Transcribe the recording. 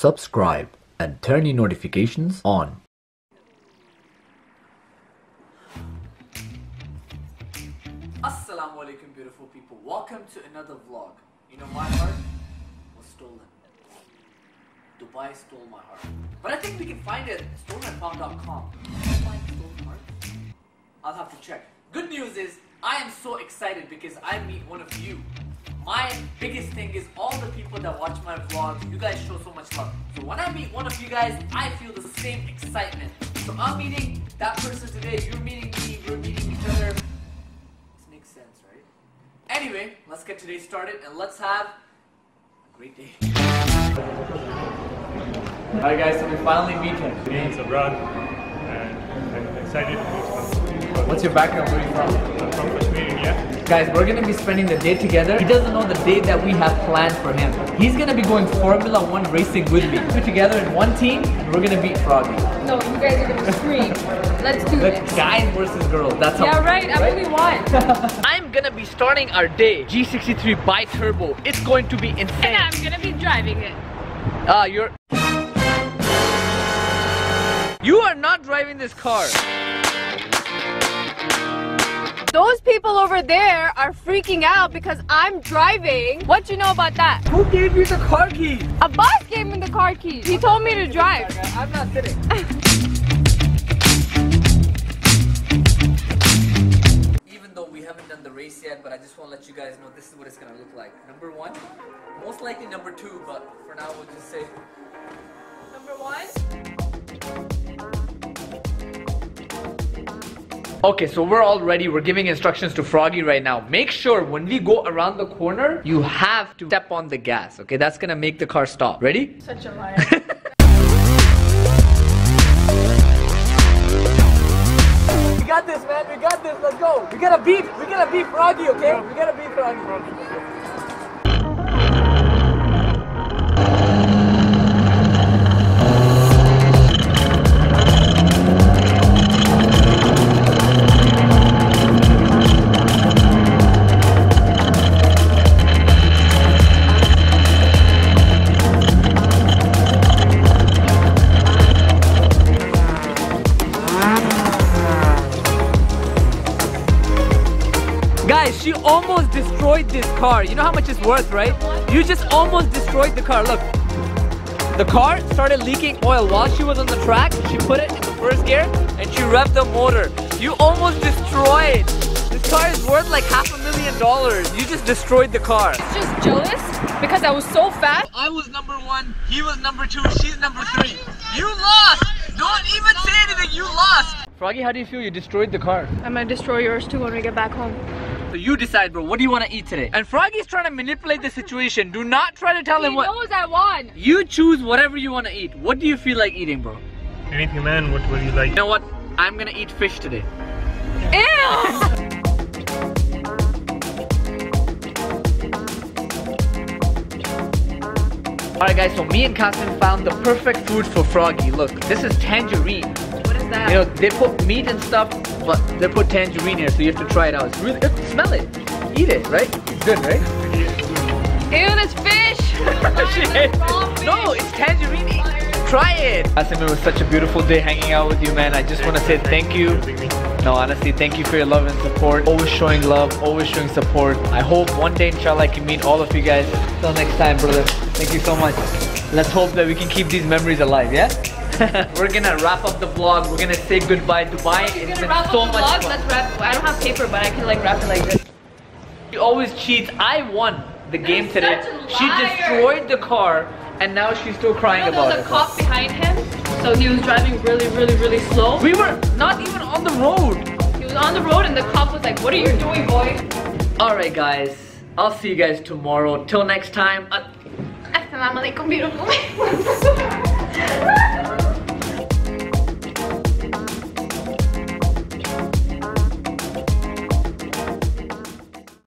subscribe, and turn your notifications on. Assalamu alaikum, beautiful people. Welcome to another vlog. You know, my heart was stolen. Dubai stole my heart. But I think we can find it at stolenandfound.com. Can you find stolen heart? I'll have to check. Good news is, I am so excited because I meet one of you. My biggest thing is all the people that watch my vlogs, you guys show so much love. So when I meet one of you guys, I feel the same excitement. So I'm meeting that person today, you're meeting me, we're meeting each other. This makes sense, right? Anyway, let's get today started and let's have a great day. Alright guys, so we finally meet him. He's abroad and I'm excited. What's your background? Where are you from? I'm from Kashmir, India. Guys, we're gonna be spending the day together. He doesn't know the day that we have planned for him. He's gonna be going Formula 1 racing with me. We're together in one team and we're gonna beat Froggy. No, you guys are gonna scream. Let's do this. Guys versus girls. That's how. Yeah, right. I only won. I'm gonna be starting our day. G63 bi-turbo. It's going to be insane. And I'm gonna be driving it. You are not driving this car. Those people over there are freaking out because I'm driving. What you know about that? Who gave you the car key? A boss gave me the car keys. He told me to drive. I'm not sitting. Even though we haven't done the race yet, but I just want to let you guys know this is what it's gonna look like. Number 1, most likely number 2, but for now we'll just say Number 1. Okay, so we're all ready. We're giving instructions to Froggy right now. Make sure when we go around the corner, you have to step on the gas. Okay, that's gonna make the car stop. Ready? Such a liar. We got this, man. We got this. Let's go. We gotta beat Froggy, okay? We gotta beat Froggy. Guys, she almost destroyed this car. You know how much it's worth, right? You just almost destroyed the car. Look, the car started leaking oil while she was on the track. She put it in the first gear and she revved the motor. You almost destroyed. This car is worth like $500,000. You just destroyed the car. He's just jealous because I was so fast. I was number 1, he was number 2, she's number 3. You lost! Don't even say anything, you lost! Froggy, how do you feel? You destroyed the car. I'm gonna destroy yours too when we get back home. So you decide, bro, what do you want to eat today? And Froggy's trying to manipulate the situation. Do not try to tell him what. He knows I won. You choose whatever you want to eat. What do you feel like eating, bro? Anything, man. What do you like? You know what? I'm gonna eat fish today. Ew! Alright guys, so me and Kasim found the perfect food for Froggy. Look, this is tangerine. What is that? You know, they put meat and stuff, but they put tangerine here, so you have to try it out. It's really good. Smell it. Eat it, right? It's good, right? Ew, that's fish! No, it's tangerine. Try it. Kasim, it was such a beautiful day hanging out with you, man. I just want to say thank you. No, honestly, thank you for your love and support. Always showing love, always showing support. I hope one day, inshallah, I can meet all of you guys. Till next time, brother. Thank you so much. Let's hope that we can keep these memories alive, yeah? We're gonna wrap up the vlog. We're gonna say goodbye, Dubai. It's been so much fun. Let's wrap. I don't have paper, but I can like wrap it like this. She always cheats. I won the game today. Such a liar. She destroyed the car, and now she's still crying about There it. was a cop behind him, so he was driving really slow. We were not even on the road. He was on the road, and the cop was like, "What are you doing, boy?" Alright guys, I'll see you guys tomorrow. Till next time. Assalamu alaikum, beautiful.